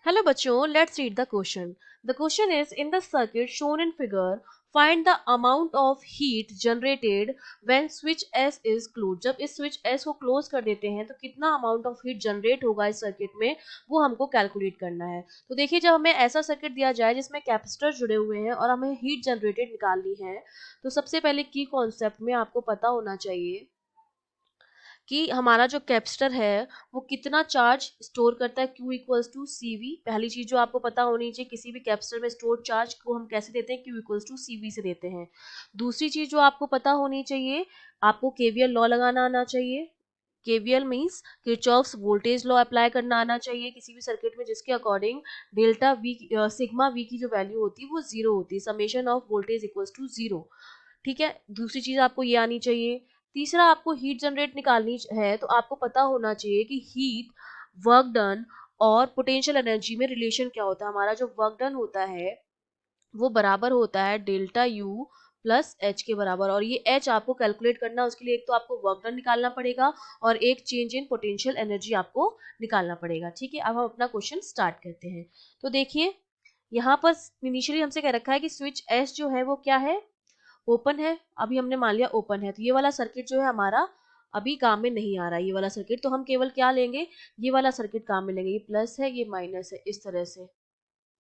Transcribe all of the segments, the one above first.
Hello बच्चों, let's read the question. The question is in the circuit shown in figure, find the amount of heat generated when switch S is closed. जब इस switch S को close कर देते हैं तो कितना amount of heat generate होगा इस circuit में वो हमको calculate करना है. तो देखिए जब हमें ऐसा circuit दिया जाए जिसमें कैपेसिटर जुड़े हुए हैं और हमें heat generated निकालनी है तो सबसे पहले की concept में आपको पता होना चाहिए कि हमारा जो कैपेसिटर है वो कितना चार्ज स्टोर करता है Q equals to C V. पहली चीज जो आपको पता होनी चाहिए किसी भी कैपेसिटर में स्टोर चार्ज को हम कैसे देते हैं Q equals to C V से देते हैं. दूसरी चीज जो आपको पता होनी चाहिए आपको केवीएल लॉ लगाना आना चाहिए. KVL means Kirchhoff's voltage law apply करना आना चाहिए किसी भी सर्किट में जिसके according delta V sigma V की जो वैल्यू होती है वो जीरो होती है. Summation of voltage equals to zero. ठीक है, दूसरी चीज आपको ये आनी चाहिए. तीसरा आपको हीट जनरेट निकालनी है तो आपको पता होना चाहिए कि हीट वर्क डन और पोटेंशियल एनर्जी में रिलेशन क्या होता है. हमारा जो वर्क डन होता है वो बराबर होता है डेल्टा यू प्लस एच के बराबर. और ये एच आपको कैलकुलेट करना है उसके लिए एक तो आपको वर्क डन निकालना पड़ेगा और एक चेंज इन पोटेंशियल एनर्जी आपको निकालना पड़ेगा. ठीक है, अब हम अपना क्वेश्चन स्टार्ट करते हैं. तो देखिए यहाँ पर इनिशियली हमसे कह रखा है कि स्विच एस जो है वो क्या है, ओपन है. अभी हमने मान लिया ओपन है तो ये वाला सर्किट जो है हमारा अभी काम में नहीं आ रहा है ये वाला सर्किट. तो हम केवल क्या लेंगे, ये वाला सर्किट काम में लेंगे. ये प्लस है ये माइनस है इस तरह से.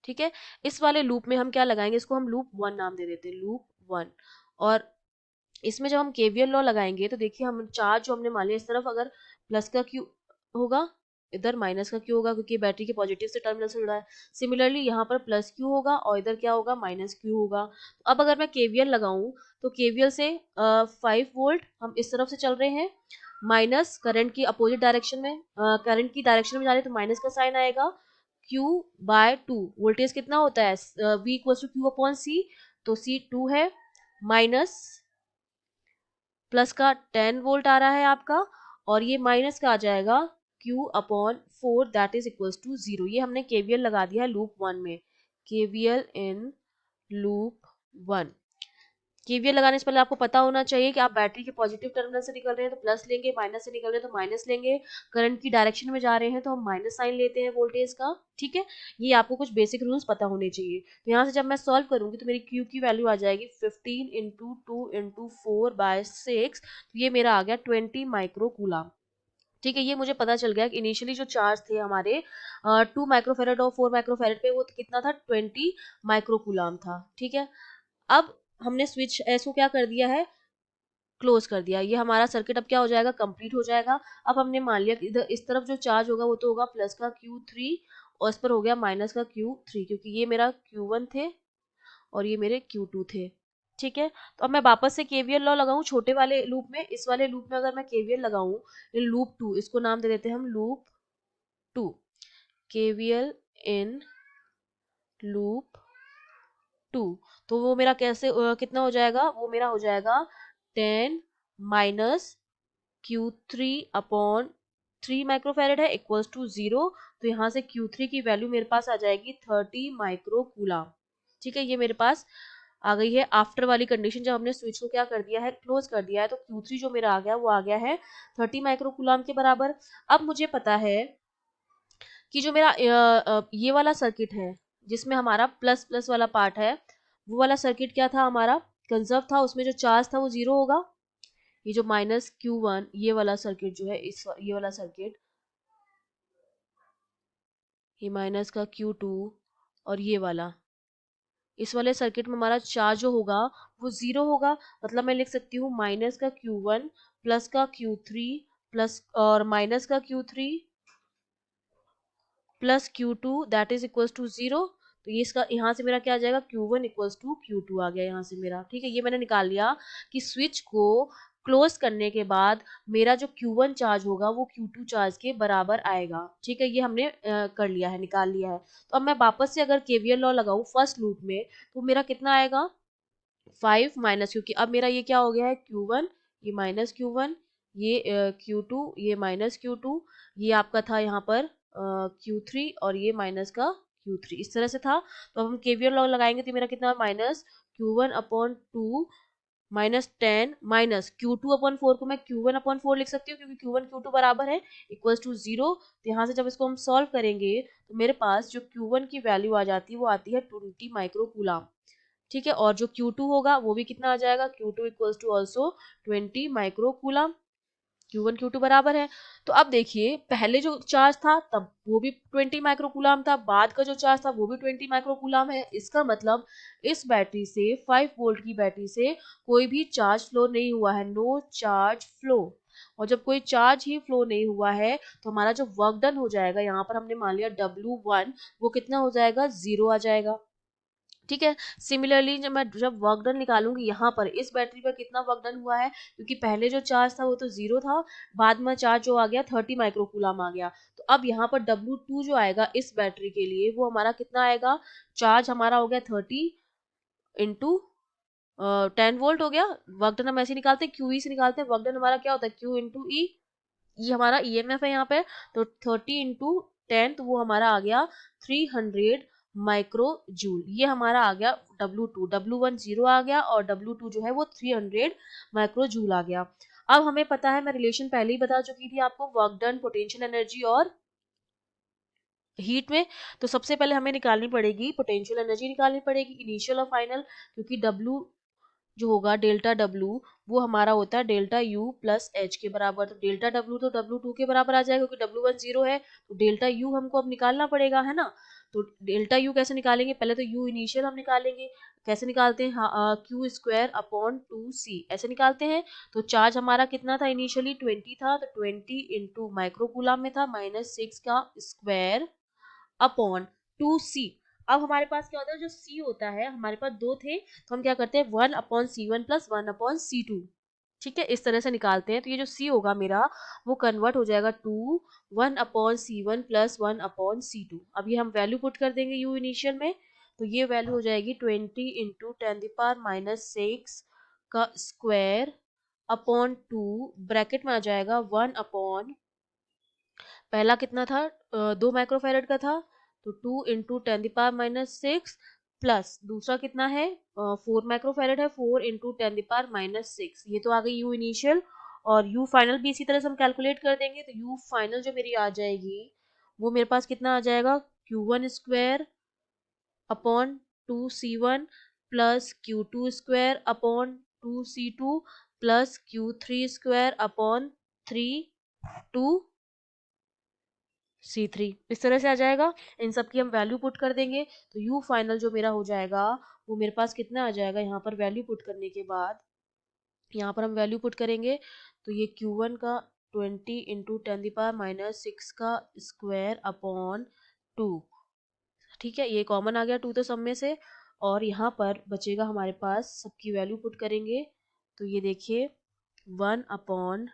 ठीक है, इस वाले लूप में हम क्या लगाएंगे, इसको हम लूप वन नाम दे देते हैं, लूप वन. और इसमें जब हम केवीएल लॉ लगाएंगे तो देखिए हम चार्ज जो हमने मान लिया इस तरफ अगर प्लस का क्यू होगा इधर माइनस का क्यू होगा क्योंकि बैटरी के पॉजिटिव से टर्मिनल से जुड़ा है. सिमिलरली यहाँ पर प्लस क्यू होगा और इधर क्या होगा माइनस क्यू होगा. तो अब अगर मैं केवीएल लगाऊं तो केवीएल से 5 वोल्ट हम इस तरफ से चल रहे हैं माइनस करंट की अपोजिट डायरेक्शन में करंट की डायरेक्शन में जा रहे हैं तो माइनस का साइन आएगा. Q बाय टू वोल्टेज कितना होता है V equal to Q upon C. तो C 2 है माइनस प्लस का 10 वोल्ट आ रहा है आपका और ये माइनस का आ जाएगा Q upon 4 that is equals to 0. ये हमने केवीएल लगा दिया है लूप वन में. KVL in loop one. KVL लगाने से पहले आपको पता होना चाहिए कि आप बैटरी के पॉजिटिव टर्मिनल से निकल रहे हैं तो प्लस लेंगे, माइनस से निकल रहे हैं तो माइनस लेंगे, करंट की डायरेक्शन में जा रहे हैं तो हम माइनस साइन लेते हैं वोल्टेज का. ठीक है, ये आपको कुछ बेसिक रूल्स पता होने चाहिए. तो यहाँ से जब मैं सॉल्व करूंगी तो मेरी क्यू की वैल्यू आ जाएगी 15 into two into four by six. ये मेरा आ गया 20 माइक्रो कूलम. ठीक है, ये मुझे पता चल गया कि इनिशियली जो चार्ज थे हमारे 2 माइक्रोफेरेड और 4 माइक्रोफेरेड पे वो कितना था 20 माइक्रोकूलम था. ठीक है, अब हमने स्विच एस को क्या कर दिया है, क्लोज कर दिया. ये हमारा सर्किट अब क्या हो जाएगा, कंप्लीट हो जाएगा. अब हमने मान लिया कि इधर इस तरफ जो चार्ज होगा वो तो होगा प्लस का Q3 और इस पर हो गया माइनस का Q3 क्योंकि ये मेरा Q1 थे और ये मेरे Q2 थे. ठीक है, तो अब मैं वापस से केवीएल लॉ लगाऊं छोटे वाले लूप में. इस वाले लूप में अगर मैं केवीएल लगाऊं इन लूप टू, इसको नाम दे देते हैं हम loop two. KVL in loop two. तो वो मेरा कैसे कितना हो जाएगा, वो मेरा हो जाएगा 10 माइनस Q3 अपॉन 3 माइक्रोफेरेड है इक्वल्स टू 0. तो यहाँ से Q3 की वैल्यू मेरे पास आ जाएगी 30 माइक्रो कूलम. ठीक है, ये मेरे पास आ गई है आफ्टर वाली कंडीशन जब हमने स्विच को क्या कर दिया है, क्लोज कर दिया है. तो Q3 जो मेरा आ गया वो आ गया है 30 माइक्रो कूलम के बराबर. अब मुझे पता है कि जो मेरा ये वाला सर्किट है जिसमें हमारा प्लस प्लस वाला पार्ट है वो वाला सर्किट क्या था हमारा, कंजर्व था. उसमें जो चार्ज था वो जीरो होगा. ये जो माइनस Q1 ये वाला सर्किट जो है ये वाला सर्किट, ये माइनस का Q2 और ये वाला, इस वाले सर्किट में हमारा चार्ज जो होगा वो जीरो होगा. मतलब मैं लिख सकती हूँ माइनस का Q1 प्लस का Q3 प्लस और माइनस का Q3 plus Q2 that is equals to 0. तो ये इसका यहाँ से मेरा क्या आ जाएगा Q1 इक्वल्स टू Q2 आ गया यहाँ से मेरा. ठीक है, ये मैंने निकाल लिया कि स्विच को क्लोज करने के बाद मेरा जो Q1 चार्ज होगा वो Q2 चार्ज के बराबर आएगा. ठीक है, ये हमने कर लिया है, निकाल लिया है. तो अब मैं वापस से अगर केवीएल लॉ लगाऊं फर्स्ट लूप में तो मेरा कितना आएगा 5 माइनस, क्योंकि अब मेरा ये क्या हो गया है Q1 ये माइनस Q1 ये Q2 ये माइनस Q2 ये आपका था यहाँ पर Q3 और ये माइनस का Q3 इस तरह से था. तो अब हम केवीएल लॉ लगाएंगे तो मेरा कितना minus Q1 upon 2 -10 minus Q2/4 को मैं Q1/4 लिख सकती हूँ क्योंकि Q1 Q2 बराबर है इक्वल्स टू 0। तो यहाँ से जब इसको हम सॉल्व करेंगे तो मेरे पास जो Q1 की वैल्यू आ जाती है वो आती है 20 माइक्रोकूलम। ठीक है, और जो Q2 होगा वो भी कितना आ जाएगा, Q2 equals to also 20 microcoulomb. Q1 Q2 बराबर है। तो अब देखिए पहले जो चार्ज था तब वो भी 20 माइक्रोकूलम था, बाद का जो चार्ज था वो भी 20 माइक्रोकूलम है। इसका मतलब इस बैटरी से 5 वोल्ट की बैटरी से कोई भी चार्ज फ्लो नहीं हुआ है, नो चार्ज फ्लो। और जब कोई चार्ज ही फ्लो नहीं हुआ है तो हमारा जो वर्क डन हो जाएगा, यहाँ पर हमने मान लिया W1, वो कितना हो जाएगा, 0 आ जाएगा। ठीक है, सिमिलरली जब वर्क डन निकालूंगी यहाँ पर इस बैटरी पर कितना वर्क डन हुआ है, क्योंकि पहले जो चार्ज था वो तो 0 था, बाद में चार्ज जो आ गया 30 माइक्रोकूलम आ गया। तो अब यहाँ पर W2 जो आएगा इस बैटरी के लिए वो हमारा कितना आएगा, चार्ज हमारा हो गया 30 इंटू 10 वोल्ट हो गया। वर्क डन हम ऐसे निकालते हैं, क्यू ई से निकालते हैं। वर्क डन हमारा क्या होता है, क्यू इंटू ई, ये हमारा ईएमएफ है यहाँ पे। तो 30 इंटू 10 तो वो हमारा आ गया 300 माइक्रो जूल। ये हमारा आ गया W2। W1 0 आ गया और W2 जो है वो 300 माइक्रो जूल आ गया। अब हमें पता है, मैं रिलेशन पहले ही बता चुकी थी आपको, वर्क डन, पोटेंशियल एनर्जी और हीट में। तो सबसे पहले हमें निकालनी पड़ेगी पोटेंशियल एनर्जी, निकालनी पड़ेगी इनिशियल और फाइनल, क्योंकि W जो होगा डेल्टा W वो हमारा होता है डेल्टा U प्लस H के बराबर। तो डेल्टा W तो W2 के बराबर आ जाएगा क्योंकि W1 0 है। तो डेल्टा U हमको अब निकालना पड़ेगा, है ना। तो डेल्टा U कैसे निकालेंगे, पहले तो U इनिशियल हम निकालेंगे। कैसे निकालते हैं, हाँ, Q²/2C ऐसे निकालते हैं। तो चार्ज हमारा कितना था, इनिशियली 20 था, तो 20 इंटू माइक्रोकूलम में था, -6 का स्क्वायर अपॉन 2C। अब हमारे पास क्या होता है, जो C होता है हमारे पास दो थे तो हम क्या करते हैं 1/C1 प्लस 1/C2। ठीक है, इस तरह से निकालते हैं। तो ये जो C होगा मेरा वो कन्वर्ट हो जाएगा टू 1/C1 प्लस 1/C2। अब ये हम वैल्यू पुट कर देंगे U इनिशियल में। तो ये वैल्यू हो जाएगी 20 इंटू 10⁻⁻6 का स्क्वायर अपॉन 2, ब्रैकेट में आ जाएगा 1 अपॉन, पहला कितना था, 2 माइक्रोफेरेड का था, तो 2 इंटू 10⁻⁻6 प्लस दूसरा कितना है, 4 माइक्रोफेरेड है, 4 इंटू 10⁻⁻6। ये तो आ गई यू इनिशियल। और यू फाइनल भी इसी तरह से हम कैलकुलेट कर देंगे। तो यू फाइनल जो मेरी आ जाएगी वो मेरे पास कितना आ जाएगा, Q1² upon 2C1 plus Q2² upon 2C2 plus Q3² upon 3 इस तरह से आ जाएगा। इन सब की हम वैल्यू पुट कर देंगे। तो यू फाइनल जो मेरा हो जाएगा वो मेरे पास कितना आ जाएगा, यहाँ पर वैल्यू पुट करने के बाद यहाँ पर हम वैल्यू पुट करेंगे तो ये Q1 का 20 इंटू 10⁻⁻6 का स्क्वायर अपॉन 2। ठीक है, ये कॉमन आ गया 2 तो सब में से, और यहाँ पर बचेगा हमारे पास, सबकी वैल्यू पुट करेंगे तो ये देखिए 1/2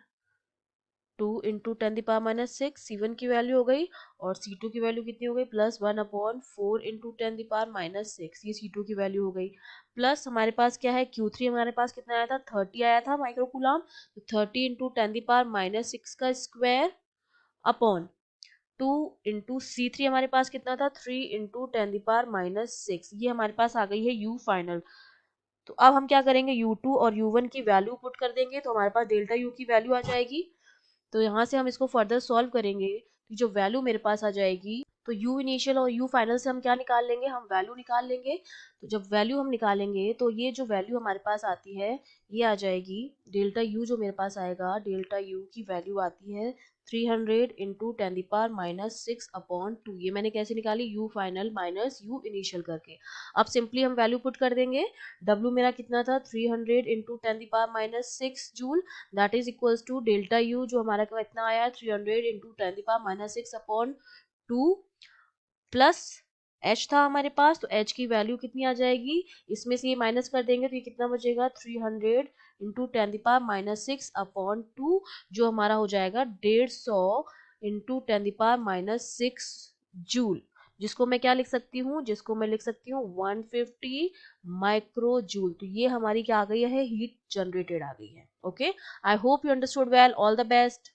इंटू 10⁻⁻6 C1 की वैल्यू हो गई, और C2 की वैल्यू कितनी हो गई, प्लस 1/4 इंटू 10⁻⁻6 ये C2 की वैल्यू हो गई। प्लस हमारे पास क्या है, Q3 हमारे पास कितना आया था, 30 आया था माइक्रोकूलम। तो 30 इंटू 10⁻⁻6 का स्क्वायर अपॉन 2 इंटू C3 हमारे पास कितना था, 3 इंटू 10⁻⁻6। ये हमारे पास आ गई है U फाइनल। तो अब हम क्या करेंगे, U2 और U1 की वैल्यू पुट कर देंगे तो हमारे पास डेल्टा U की वैल्यू आ जाएगी। तो यहाँ से हम इसको फर्दर सॉल्व करेंगे तो जो वैल्यू मेरे पास आ जाएगी, तो यू इनिशियल और यू फाइनल से हम क्या निकाल लेंगे, हम वैल्यू निकाल लेंगे। तो जब वैल्यू हम निकालेंगे तो ये जो वैल्यू हमारे पास आती है ये आ जाएगी, डेल्टा यू जो मेरे पास आएगा, डेल्टा यू की वैल्यू आती है 300 इंटू 10⁻⁻6 अपॉन 2। ये मैंने कैसे निकाली, you final minus you initial करके। अब सिंपली हम वैल्यू पुट कर देंगे। W मेरा कितना था, 300 into 10⁻⁻6 joule, that is equals to delta U जो हमारा कितना आया, 300 इंटू 10⁻⁻6 अपॉन 2 प्लस H था हमारे पास। तो H की वैल्यू कितनी आ जाएगी, इसमें से ये माइनस कर देंगे तो ये कितना बचेगा, 300 इंटू 10⁻⁻6 अपॉन 2, जो हमारा हो जाएगा 150 इंटू 10⁻⁻6 जूल, जिसको मैं क्या लिख सकती हूँ, जिसको मैं लिख सकती हूँ 150 माइक्रो जूल। तो ये हमारी क्या आ गई है, हीट जनरेटेड आ गई है। Okay, I hope you understood well, all the best.